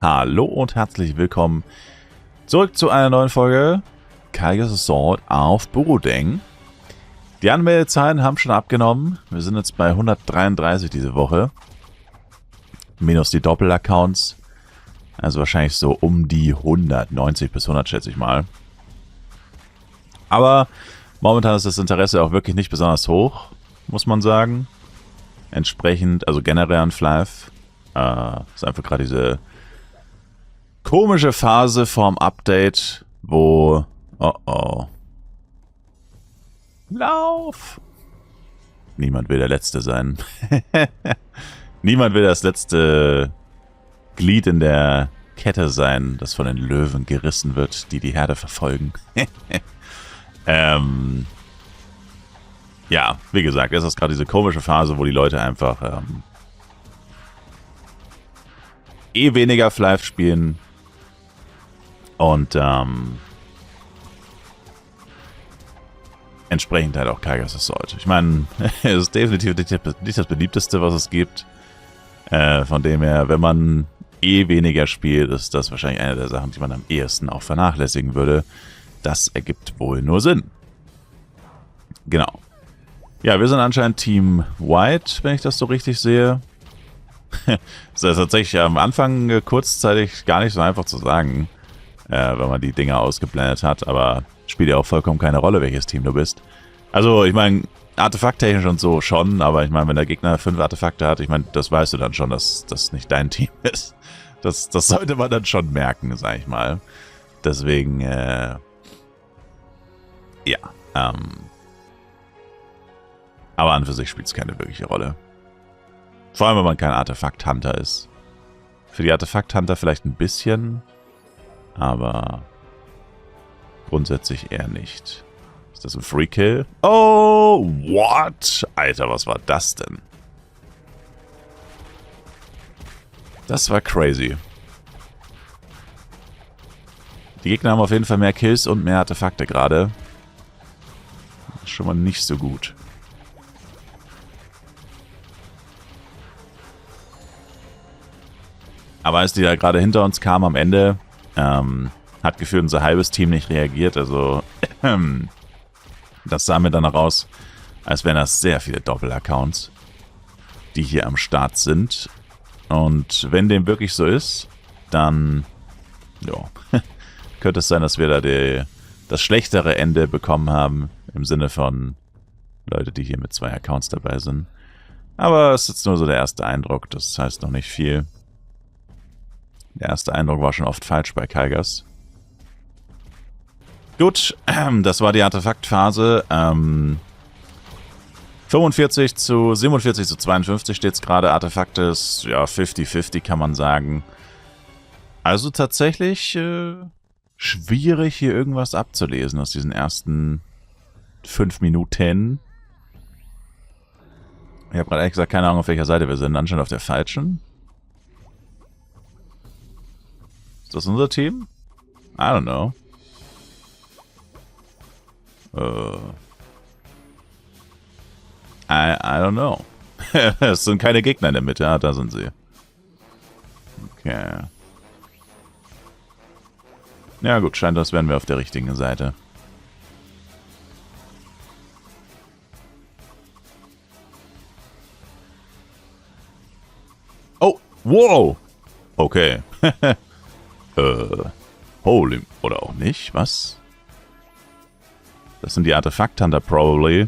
Hallo und herzlich willkommen zurück zu einer neuen Folge Kaigas Assault auf Burudeng. Die Anmeldezahlen haben schon abgenommen. Wir sind jetzt bei 133 diese Woche. Minus die Doppelaccounts. Also wahrscheinlich so um die 100, 90 bis 100 schätze ich mal. Aber momentan ist das Interesse auch wirklich nicht besonders hoch, muss man sagen. Entsprechend, also generell an Flav. Ist einfach gerade diese komische Phase vorm Update, wo... Oh. Lauf! Niemand will der Letzte sein. Niemand will das letzte Glied in der Kette sein, das von den Löwen gerissen wird, die die Herde verfolgen. Ja, wie gesagt, es ist gerade diese komische Phase, wo die Leute einfach weniger Flav spielen. Und entsprechend halt auch Kaigas Assault. Ich meine, es ist definitiv nicht das beliebteste, was es gibt. Von dem her, wenn man weniger spielt, ist das wahrscheinlich eine der Sachen, die man am ehesten auch vernachlässigen würde. Das ergibt wohl nur Sinn. Genau. Ja, wir sind anscheinend Team White, wenn ich das so richtig sehe. Das ist tatsächlich am Anfang kurzzeitig gar nicht so einfach zu sagen, wenn man die Dinger ausgeblendet hat, aber spielt ja auch vollkommen keine Rolle, welches Team du bist. Also, ich meine, artefakttechnisch und so schon, aber ich meine, wenn der Gegner 5 Artefakte hat, ich meine, das weißt du dann schon, dass das nicht dein Team ist. Das sollte man dann schon merken, sag ich mal. Deswegen, ja, aber an für sich spielt es keine wirkliche Rolle. Vor allem, wenn man kein Artefakt-Hunter ist. Für die Artefakt-Hunter vielleicht ein bisschen, aber grundsätzlich eher nicht. Ist das ein Free-Kill? Oh, what? Alter, was war das denn? Das war crazy. Die Gegner haben auf jeden Fall mehr Kills und mehr Artefakte gerade. Schon mal nicht so gut. Aber als die da gerade hinter uns kamen am Ende, hat gefühlt unser halbes Team nicht reagiert. Also, das sah mir dann aus, als wären das sehr viele Doppelaccounts, die hier am Start sind. Und wenn dem wirklich so ist, dann ja, könnte es sein, dass wir da das schlechtere Ende bekommen haben, im Sinne von Leute, die hier mit 2 Accounts dabei sind. Aber es ist jetzt nur so der erste Eindruck, das heißt noch nicht viel. Der erste Eindruck war schon oft falsch bei Kaigas. Gut, das war die Artefaktphase. 45 zu 47 zu 52 steht es gerade. Artefakte ist ja 50-50, kann man sagen. Also tatsächlich schwierig, hier irgendwas abzulesen aus diesen ersten 5 Minuten. Ich habe gerade ehrlich gesagt keine Ahnung, auf welcher Seite wir sind. Anscheinend auf der falschen. Ist das unser Team? I don't know. I don't know. Es sind keine Gegner in der Mitte. Ah, da sind sie. Okay. Ja gut, scheint, als wären wir auf der richtigen Seite. Oh, wow. Okay. Holy, oder auch nicht, was? Das sind die Artefakt-Hunter, probably.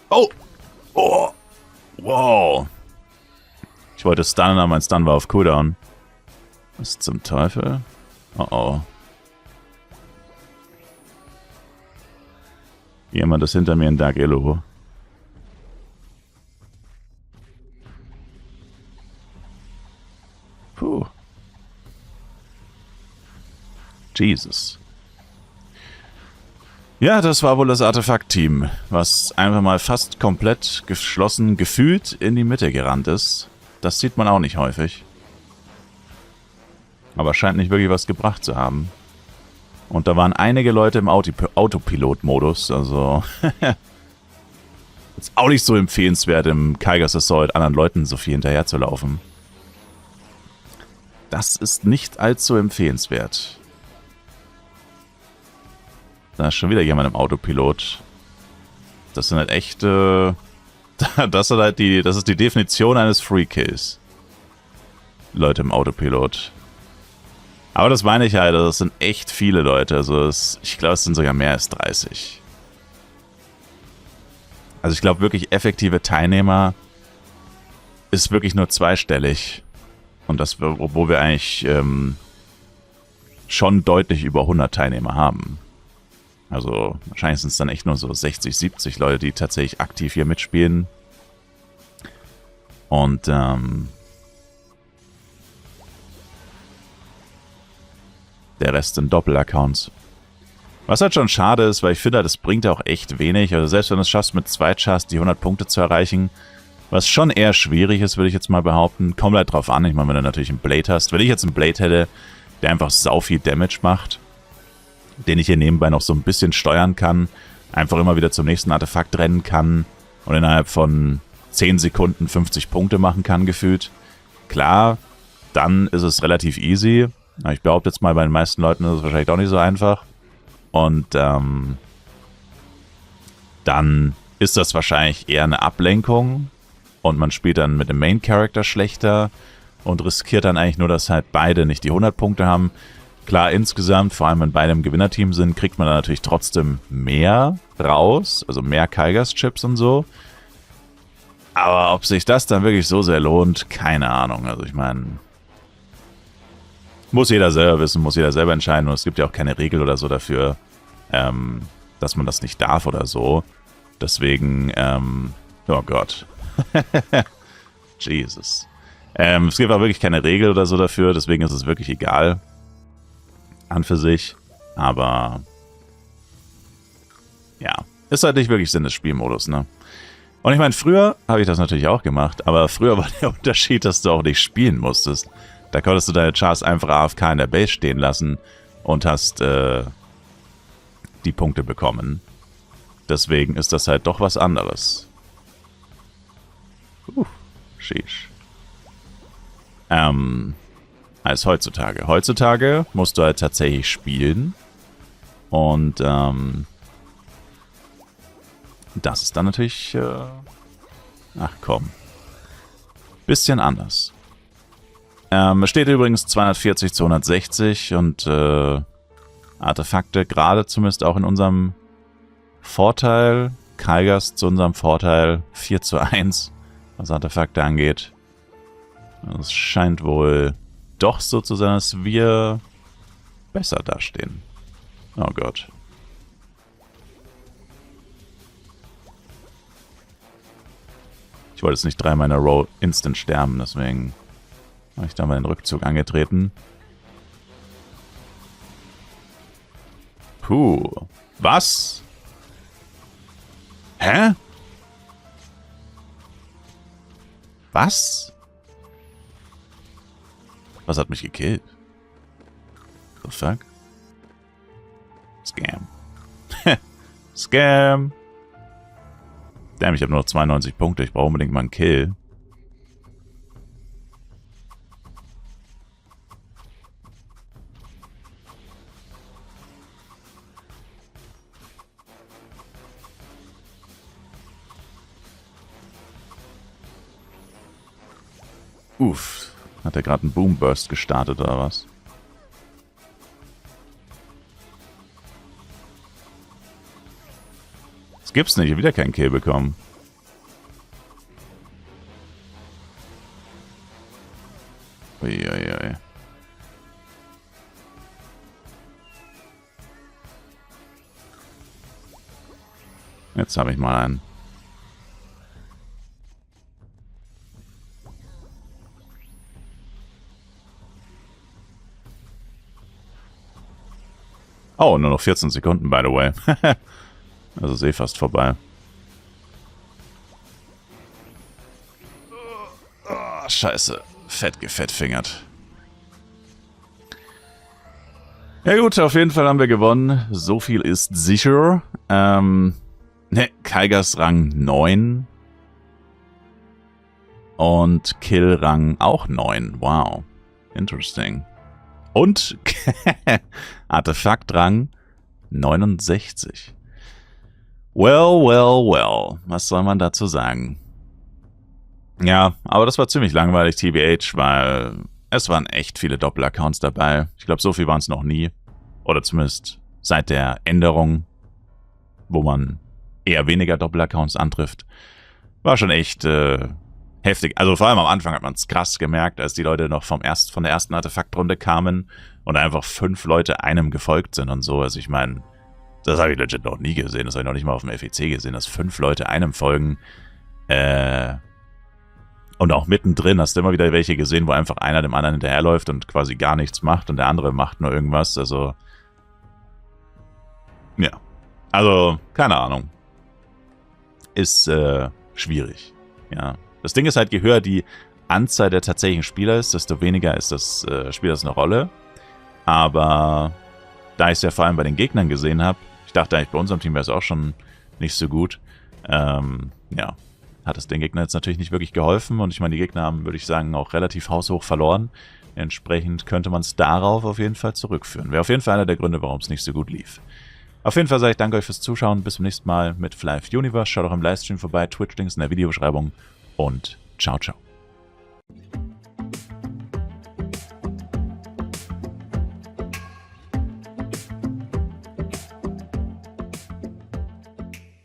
Oh! Oh! Wow! Ich wollte stunnen, aber mein Stun war auf Cooldown. Was zum Teufel? Oh oh. Jemand ist hinter mir in Dark Elo. Puh. Jesus. Ja, das war wohl das Artefakt-Team, was einfach mal fast komplett geschlossen gefühlt in die Mitte gerannt ist. Das sieht man auch nicht häufig. Aber scheint nicht wirklich was gebracht zu haben. Und da waren einige Leute im Autopilot-Modus, also ist auch nicht so empfehlenswert, im Kaigas Assault anderen Leuten so viel hinterher zu laufen. Das ist nicht allzu empfehlenswert. Da ist schon wieder jemand im Autopilot. Das sind halt echt, das ist die Definition eines Free-Kills. Leute im Autopilot. Aber das meine ich halt, das sind echt viele Leute. Also ich glaube, es sind sogar mehr als 30. Also ich glaube wirklich, effektive Teilnehmer ist wirklich nur zweistellig. Und das, obwohl wir eigentlich schon deutlich über 100 Teilnehmer haben. Also wahrscheinlich sind es dann echt nur so 60, 70 Leute, die tatsächlich aktiv hier mitspielen. Und der Rest sind Doppelaccounts. Was halt schon schade ist, weil ich finde, das bringt auch echt wenig. Also selbst wenn du es schaffst, mit 2 Chars die 100 Punkte zu erreichen, was schon eher schwierig ist, würde ich jetzt mal behaupten. Kommt halt drauf an. Ich meine, wenn du natürlich einen Blade hast. Wenn ich jetzt einen Blade hätte, der einfach sau viel Damage macht, den ich hier nebenbei noch so ein bisschen steuern kann, einfach immer wieder zum nächsten Artefakt rennen kann und innerhalb von 10 Sekunden 50 Punkte machen kann, gefühlt. Klar, dann ist es relativ easy. Ich behaupte jetzt mal, bei den meisten Leuten ist es wahrscheinlich auch nicht so einfach. Und dann ist das wahrscheinlich eher eine Ablenkung und man spielt dann mit dem Main Character schlechter und riskiert dann eigentlich nur, dass halt beide nicht die 100 Punkte haben. Klar, insgesamt, vor allem wenn beide im Gewinnerteam sind, kriegt man dann natürlich trotzdem mehr raus, also mehr Kaigas-Chips und so. Aber ob sich das dann wirklich so sehr lohnt, keine Ahnung. Also ich meine, muss jeder selber wissen, muss jeder selber entscheiden und es gibt ja auch keine Regel oder so dafür, dass man das nicht darf oder so. Deswegen, oh Gott. Jesus. Es gibt auch wirklich keine Regel oder so dafür, deswegen ist es wirklich egal. An für sich. Aber ja, ist halt nicht wirklich Sinn des Spielmodus, ne? Und ich meine, früher habe ich das natürlich auch gemacht, aber früher war der Unterschied, dass du auch nicht spielen musstest. Da konntest du deine Chars einfach AFK in der Base stehen lassen und hast die Punkte bekommen. Deswegen ist das halt doch was anderes. Sheesh. Als heutzutage. Heutzutage musst du halt tatsächlich spielen. Und das ist dann natürlich ach komm. Bisschen anders. Es steht übrigens 240 zu 160 und Artefakte gerade zumindest auch in unserem Vorteil. Kaigas zu unserem Vorteil 4 zu 1, was Artefakte angeht. Es scheint wohl doch so zu sein, dass wir besser dastehen. Oh Gott. Ich wollte jetzt nicht 3 meiner Row instant sterben, deswegen habe ich da mal den Rückzug angetreten. Puh. Was? Hä? Was? Was hat mich gekillt? The fuck? Scam. Scam. Damn, ich habe nur noch 92 Punkte. Ich brauche unbedingt mal einen Kill. Uff. Hat er gerade einen Boomburst gestartet oder was? Das gibt's nicht. Ich habe wieder keinen Kill bekommen. Uiuiui. Jetzt habe ich mal einen. Oh, nur noch 14 Sekunden, by the way. Also ist eh fast vorbei. Oh, scheiße. Fett gefettfingert. Ja gut, auf jeden Fall haben wir gewonnen. So viel ist sicher. Ne, Kaigas Rang 9. Und Kill Rang auch 9. Wow. Interesting. Und Artefaktrang 69. Well, well, well. Was soll man dazu sagen? Ja, aber das war ziemlich langweilig, TBH, weil es waren echt viele Doppelaccounts dabei. Ich glaube, so viel waren es noch nie. Oder zumindest seit der Änderung, wo man eher weniger Doppelaccounts antrifft. War schon echt heftig. Also vor allem am Anfang hat man es krass gemerkt, als die Leute noch von der ersten Artefaktrunde kamen und einfach 5 Leute einem gefolgt sind und so. Also ich meine, das habe ich legit noch nie gesehen. Das habe ich noch nicht mal auf dem FEC gesehen, dass 5 Leute einem folgen. Und auch mittendrin hast du immer wieder welche gesehen, wo einfach einer dem anderen hinterherläuft und quasi gar nichts macht und der andere macht nur irgendwas. Also, ja. Also, keine Ahnung. Ist schwierig. Ja. Das Ding ist halt, je höher die Anzahl der tatsächlichen Spieler ist, desto weniger ist das Spiel das eine Rolle. Aber da ich es ja vor allem bei den Gegnern gesehen habe, ich dachte eigentlich, bei unserem Team wäre es auch schon nicht so gut. Ja. Hat es den Gegnern jetzt natürlich nicht wirklich geholfen. Und ich meine, die Gegner haben, würde ich sagen, auch relativ haushoch verloren. Entsprechend könnte man es darauf auf jeden Fall zurückführen. Wäre auf jeden Fall einer der Gründe, warum es nicht so gut lief. Auf jeden Fall sage ich danke euch fürs Zuschauen. Bis zum nächsten Mal mit Flive Universe. Schaut auch im Livestream vorbei. Twitch-Links in der Videobeschreibung. Und ciao, ciao.